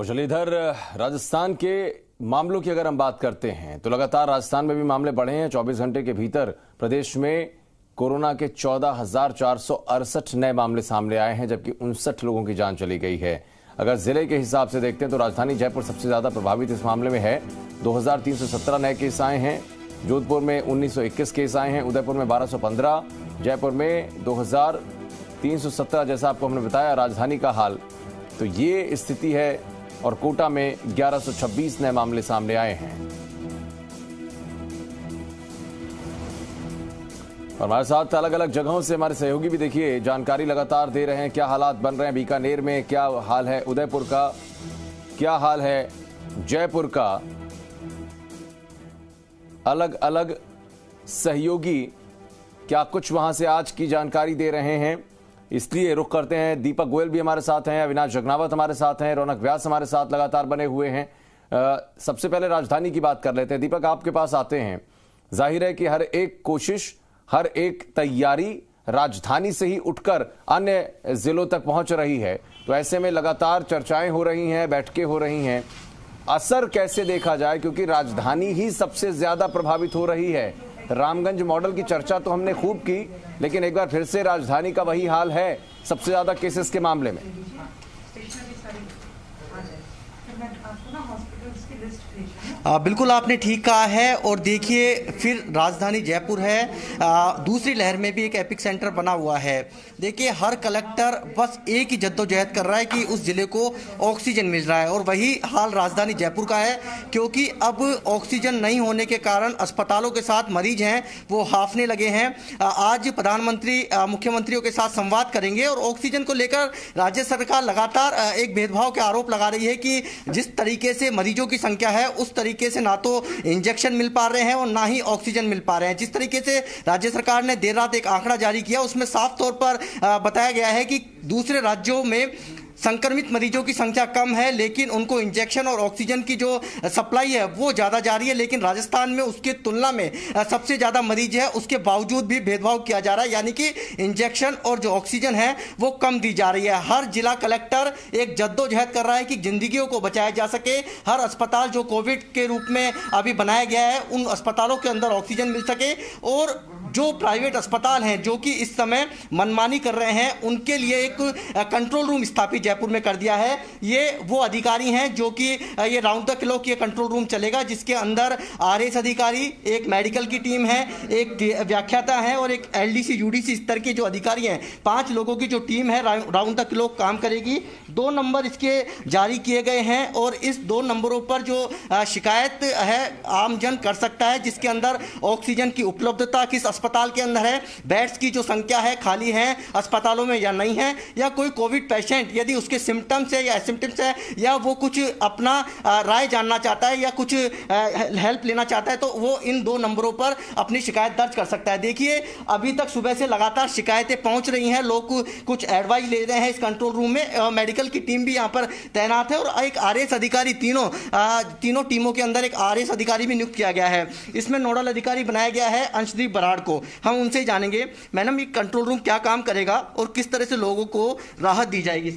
और चलिए इधर राजस्थान के मामलों की अगर हम बात करते हैं तो लगातार राजस्थान में भी मामले बढ़े हैं। 24 घंटे के भीतर प्रदेश में कोरोना के 14,468 नए मामले सामने आए हैं, जबकि 59 लोगों की जान चली गई है। अगर जिले के हिसाब से देखते हैं तो राजधानी जयपुर सबसे ज्यादा प्रभावित इस मामले में है। 2317 नए केस आए हैं। जोधपुर में 1921 केस आए हैं, उदयपुर में 1215, जयपुर में 2317, जैसा आपको हमने बताया राजधानी का हाल। तो ये स्थिति है और कोटा में 1126 नए मामले सामने आए हैं। और हमारे साथ अलग अलग जगहों से हमारे सहयोगी भी देखिए जानकारी लगातार दे रहे हैं, क्या हालात बन रहे हैं। बीकानेर में क्या हाल है, उदयपुर का क्या हाल है, जयपुर का, अलग अलग सहयोगी क्या कुछ वहां से आज की जानकारी दे रहे हैं। इसलिए रुख करते हैं, दीपक गोयल भी हमारे साथ हैं, अविनाश जगनावत हमारे साथ हैं, रौनक व्यास हमारे साथ लगातार बने हुए हैं। सबसे पहले राजधानी की बात कर लेते हैं। दीपक, आपके पास आते हैं। जाहिर है कि हर एक कोशिश, हर एक तैयारी राजधानी से ही उठकर अन्य जिलों तक पहुंच रही है, तो ऐसे में लगातार चर्चाएं हो रही हैं, बैठकें हो रही हैं। असर कैसे देखा जाए, क्योंकि राजधानी ही सबसे ज्यादा प्रभावित हो रही है। रामगंज मॉडल की चर्चा तो हमने खूब की, लेकिन एक बार फिर से राजधानी का वही हाल है सबसे ज्यादा केसेस के मामले में। बिल्कुल आपने ठीक कहा है। और देखिए, फिर राजधानी जयपुर है, दूसरी लहर में भी एक एपिक सेंटर बना हुआ है। देखिए, हर कलेक्टर बस एक ही जद्दोजहद कर रहा है कि उस जिले को ऑक्सीजन मिल रहा है, और वही हाल राजधानी जयपुर का है। क्योंकि अब ऑक्सीजन नहीं होने के कारण अस्पतालों के साथ मरीज हैं वो हाफने लगे हैं। आज प्रधानमंत्री मुख्यमंत्रियों के साथ संवाद करेंगे और ऑक्सीजन को लेकर राज्य सरकार लगातार एक भेदभाव के आरोप लगा रही है कि जिस तरीके से मरीजों की संख्या है उस तरीके से ना तो इंजेक्शन मिल पा रहे हैं और ना ही ऑक्सीजन मिल पा रहे हैं। जिस तरीके से राज्य सरकार ने देर रात एक आंकड़ा जारी किया, उसमें साफ तौर पर बताया गया है कि दूसरे राज्यों में संक्रमित मरीजों की संख्या कम है, लेकिन उनको इंजेक्शन और ऑक्सीजन की जो सप्लाई है वो ज़्यादा जा रही है। लेकिन राजस्थान में उसके तुलना में सबसे ज़्यादा मरीज है, उसके बावजूद भी भेदभाव किया जा रहा है, यानी कि इंजेक्शन और जो ऑक्सीजन है वो कम दी जा रही है। हर जिला कलेक्टर एक जद्दोजहद कर रहा है कि जिंदगियों को बचाया जा सके। हर अस्पताल जो कोविड के रूप में अभी बनाया गया है, उन अस्पतालों के अंदर ऑक्सीजन मिल सके। और जो प्राइवेट अस्पताल हैं जो कि इस समय मनमानी कर रहे हैं, उनके लिए एक कंट्रोल रूम स्थापित जयपुर में कर दिया है। ये वो अधिकारी हैं जो कि ये राउंड द क्लॉक ये कंट्रोल रूम चलेगा, जिसके अंदर आरएस अधिकारी, एक मेडिकल की टीम है, एक व्याख्याता है और एक एलडीसी यूडीसी स्तर के जो अधिकारी हैं। 5 लोगों की जो टीम है राउंड द क्लॉक काम करेगी। 2 नंबर इसके जारी किए गए हैं और इस 2 नंबरों पर जो शिकायत है आमजन कर सकता है, जिसके अंदर ऑक्सीजन की उपलब्धता किस अस्पताल के अंदर है, बेड्स की जो संख्या है खाली है अस्पतालों में या नहीं है, या कोई कोविड पेशेंट यदि उसके सिम्टम्स है या सिम्टम्स है या वो कुछ अपना राय जानना चाहता है या कुछ हेल्प लेना चाहता है, तो वो इन 2 नंबरों पर अपनी शिकायत दर्ज कर सकता है। देखिए, अभी तक सुबह से लगातार शिकायतें पहुंच रही हैं, लोग कुछ एडवाइस ले रहे हैं इस कंट्रोल रूम में। मेडिकल की टीम भी यहाँ पर तैनात है और एक आरएस अधिकारी, तीनों टीमों के अंदर एक आरएस अधिकारी भी नियुक्त किया गया है। इसमें नोडल अधिकारी बनाया गया है अंशदीप बराड़ को। हम उनसे ही जानेंगे, मैडम ये कंट्रोल रूम क्या काम करेगा और किस तरह से लोगों को राहत दी जाएगी?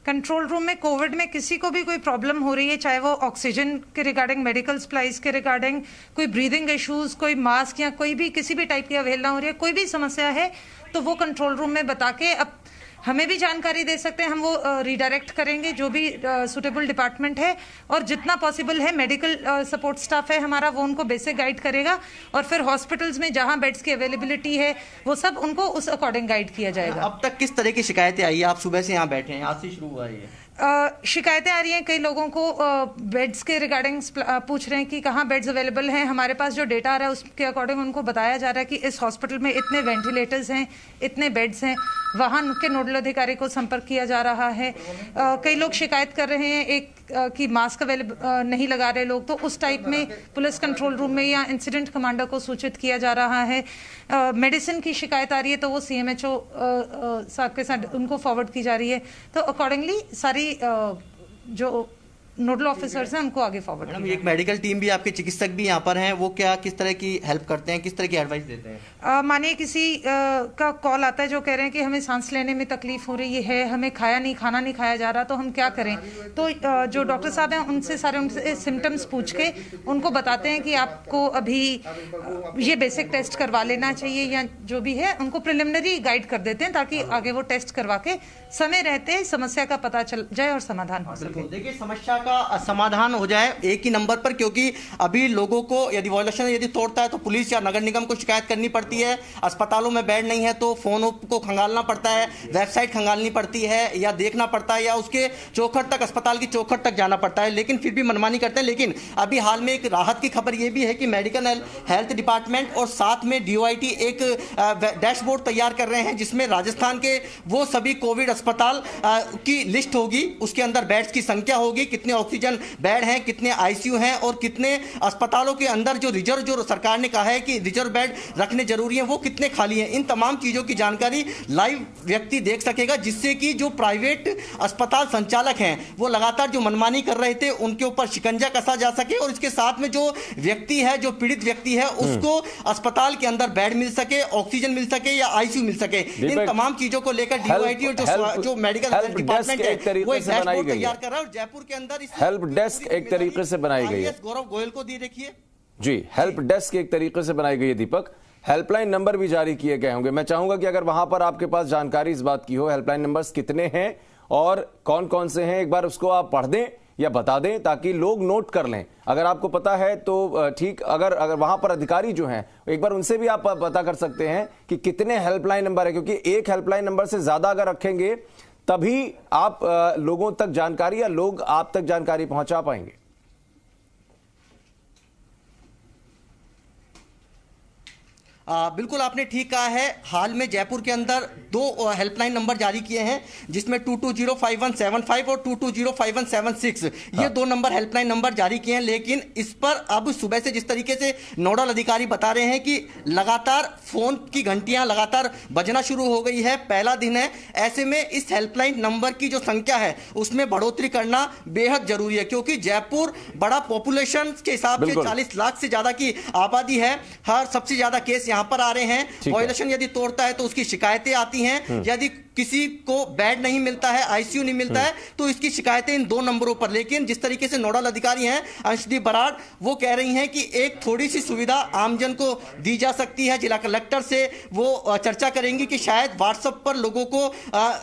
कंट्रोल रूम में कोविड में किसी को भी कोई प्रॉब्लम हो रही है, चाहे वो ऑक्सीजन के रिगार्डिंग, मेडिकल सप्लाईज के रिगार्डिंग, कोई ब्रीदिंग इश्यूज, कोई मास्क या कोई भी किसी भी टाइप की अवहेलना हो रही है, कोई भी समस्या है, तो वो कंट्रोल रूम में बता के अब हमें भी जानकारी दे सकते हैं। हम वो रिडायरेक्ट करेंगे जो भी सुटेबल डिपार्टमेंट है, और जितना पॉसिबल है मेडिकल सपोर्ट स्टाफ है हमारा, वो उनको बेसिक गाइड करेगा। और फिर हॉस्पिटल्स में जहां बेड्स की अवेलेबिलिटी है वो सब उनको उस अकॉर्डिंग गाइड किया जाएगा। अब तक किस तरह की शिकायतें आई है? आप सुबह से यहाँ बैठे हैं, आज से शुरू हुआ है। शिकायतें आ रही हैं, कई लोगों को बेड्स के रिगार्डिंग पूछ रहे हैं कि कहाँ बेड्स अवेलेबल हैं। हमारे पास जो डेटा आ रहा है उसके अकॉर्डिंग उनको बताया जा रहा है कि इस हॉस्पिटल में इतने वेंटिलेटर्स हैं, इतने बेड्स हैं। वहाँ के नोडल अधिकारी को संपर्क किया जा रहा है। कई लोग शिकायत कर रहे हैं कि मास्क नहीं लगा रहे लोग, तो उस टाइप में पुलिस कंट्रोल रूम में या इंसिडेंट कमांडर को सूचित किया जा रहा है। मेडिसिन की शिकायत आ रही है तो वो सीएमएचओ साहब के साथ उनको फॉरवर्ड की जा रही है। तो अकॉर्डिंगली सारी जो नोडल ऑफिसर्स हैं उनको आगे फॉरवर्ड मैडम, एक मेडिकल टीम भी, आपके चिकित्सक भी यहाँ पर हैं, वो क्या किस तरह की हेल्प करते हैं, किस तरह की एडवाइस देते हैं? मानिए किसी का कॉल आता है जो कह रहे हैं कि हमें सांस लेने में तकलीफ हो रही है, हमें खाना नहीं खाया जा रहा, तो हम क्या करें? तो जो डॉक्टर साहब हैं उनसे सिम्टम्स पूछ के उनको बताते हैं कि आपको अभी ये बेसिक टेस्ट करवा लेना चाहिए, या जो भी है उनको प्रिलिमिनरी गाइड कर देते हैं ताकि आगे वो टेस्ट करवा के समय रहते समस्या का पता चल जाए और समाधान हो सके। देखिए, समस्या का समाधान हो जाए एक ही नंबर पर, क्योंकि अभी लोगों को यदि वायलेशन यदि तोड़ता है तो पुलिस या नगर निगम को शिकायत करनी पड़ती है, अस्पतालों में बेड नहीं है तो फोन को खंगालना पड़ता है, वेबसाइट खंगालनी पड़ती है, या देखना पड़ता है, या उसके चौखट तक, अस्पताल की चौखट तक जाना पड़ता है, लेकिन फिर भी मनमानी करते हैं। लेकिन अभी हाल में एक राहत की खबर यह भी है कि मेडिकल हेल्थ डिपार्टमेंट और साथ में DOIT एक डैशबोर्ड तैयार कर रहे हैं जिसमें राजस्थान के वो सभी कोविड अस्पताल की लिस्ट होगी, उसके अंदर बेड्स की संख्या होगी, कितने ऑक्सीजन बेड हैं, कितने ICU हैं, और कितने अस्पतालों के अंदर जो रिजर्व, जो सरकार ने कहा है कि रिजर्व बेड रखने जरूरी है, वो कितने खाली हैं। इन तमाम चीजों की जानकारी लाइव व्यक्ति देख सकेगा, जिससे कि जो प्राइवेट अस्पताल संचालक हैं वो लगातार जो मनमानी कर रहे थे उनके ऊपर शिकंजा कसा जा सके, और इसके साथ में जो व्यक्ति है, जो पीड़ित व्यक्ति है, उसको अस्पताल के अंदर बेड मिल सके, ऑक्सीजन मिल सके या ICU मिल सके। इन तमाम चीजों को लेकर DOIT और जो मेडिकल हेल्थ डिपार्टमेंट है वो एक डैशबोर्ड तैयार कर रहा है, और जयपुर के अंदर हेल्प डेस्क एक तरीके से बनाई गई है। गौरव गोयल को दी, देखिए जी, हेल्प डेस्क एक तरीके से बनाई गई है। दीपक, हेल्पलाइन नंबर भी जारी किए गए होंगे। मैं चाहूंगा कि अगर वहां पर आपके पास जानकारी इस बात की हो, हेल्पलाइन नंबर्स कितने हैं और कौन कौन से हैं, एक बार उसको आप पढ़ दें या बता दें ताकि लोग नोट कर लें। अगर आपको पता है तो ठीक, अगर वहां पर अधिकारी जो हैं एक बार उनसे भी आप पता कर सकते हैं कि कितने हेल्पलाइन नंबर है, क्योंकि एक हेल्पलाइन नंबर से ज्यादा अगर रखेंगे तभी आप लोगों तक जानकारी या लोग आप तक जानकारी पहुंचा पाएंगे। बिल्कुल आपने ठीक कहा है। हाल में जयपुर के अंदर 2 हेल्पलाइन नंबर जारी किए हैं, जिसमें 220517 और 220517 ये 2 नंबर हेल्पलाइन नंबर जारी किए हैं। लेकिन इस पर अब सुबह से जिस तरीके से नोडल अधिकारी बता रहे हैं कि लगातार फोन की घंटियां लगातार बजना शुरू हो गई है, पहला दिन है, ऐसे में इस हेल्पलाइन नंबर की जो संख्या है उसमें बढ़ोतरी करना बेहद जरूरी है, क्योंकि जयपुर बड़ा पॉपुलेशन के हिसाब से 40 लाख से ज्यादा की आबादी है। हर सबसे ज्यादा केस यहाँ पर आ रहे हैं। वायलेशन यदि तोड़ता है तो उसकी शिकायतें आती हैं, यदि किसी को बेड नहीं मिलता है, ICU नहीं मिलता है, तो इसकी शिकायतें इन 2 नंबरों पर। लेकिन जिस तरीके से नोडल अधिकारी हैं अंशदीप बराड़, वो कह रही हैं कि एक थोड़ी सी सुविधा आमजन को दी जा सकती है। जिला कलेक्टर से वो चर्चा करेंगी कि शायद व्हाट्सएप पर लोगों को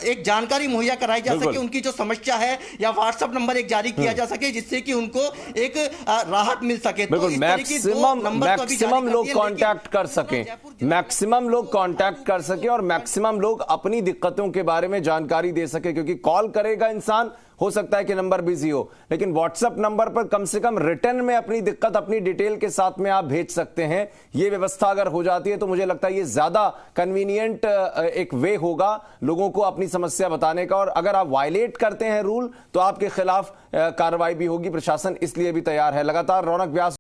एक जानकारी मुहैया कराई जा सके, उनकी जो समस्या है, या व्हाट्सएप नंबर एक जारी किया जा सके जिससे कि उनको एक राहत मिल सके। तो मैक्सिमम लोग कांटेक्ट कर सके, मैक्सिमम लोग कांटेक्ट कर सके और मैक्सिमम लोग अपनी दिक्कतों के बारे में जानकारी दे सके, क्योंकि कॉल करेगा इंसान, हो सकता है कि नंबर बिजी हो, लेकिन व्हाट्सएप नंबर पर कम से कम रिटर्न में अपनी दिक्कत अपनी डिटेल के साथ में आप भेज सकते हैं। यह व्यवस्था अगर हो जाती है तो मुझे लगता है ये ज्यादा कन्वीनियंट एक वे होगा लोगों को अपनी समस्या बताने का। और अगर आप वायलेट करते हैं रूल तो आपके खिलाफ कार्रवाई भी होगी। प्रशासन इसलिए भी तैयार है। लगातार रौनक व्यास